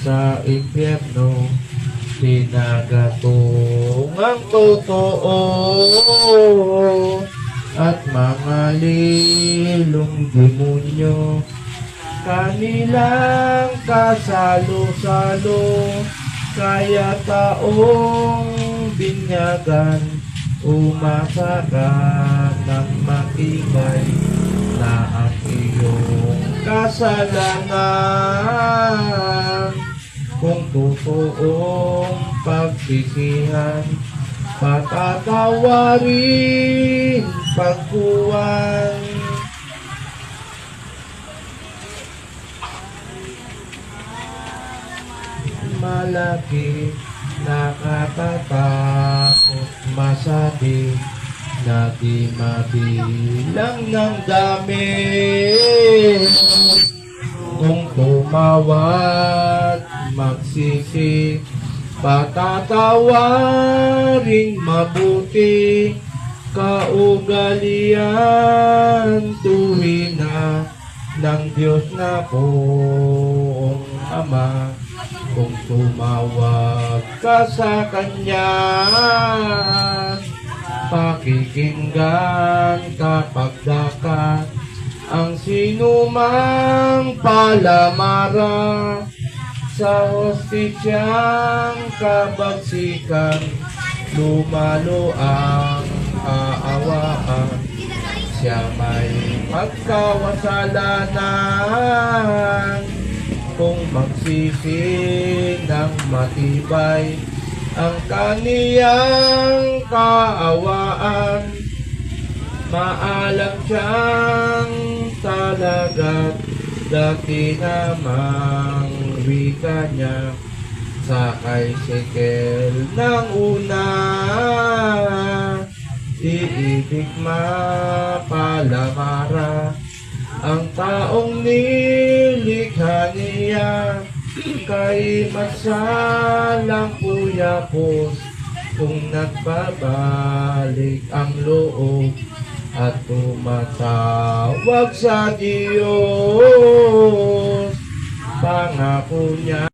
sa impyerno, tinagatong ang totoo at mga lilong demonyo, kanilang kasalo-salo, kaya taong binyagan, umasa ka ng matibay na ang iyong kasalanan. Kung totoong pagsisihan, patatawarin pagkuwan. Malaki, nakatatakot, masabi na di mabilang ng dami. Kung tumawad, magsisi, patatawaring mabuti, kaugalian tuwina ng Diyos na pong Ama. Kung tumawag ka sa Kanya, pakikinggan kapag dakat ang sinumang palamara sa hostisyang kabagsikan, lumalo ang kaawaan. Siya may pagkawasalanan, kung magsisi ng matibay ang kaniyang kaawaan, maalam siyang talagat dati namang wika niya sa kay Sekel ng una, iibig mapalamara ang taong nilikha niya, kay masalang puyapos kung nagbabalik ang loob at tumatawag sa Diyos. Pangako niya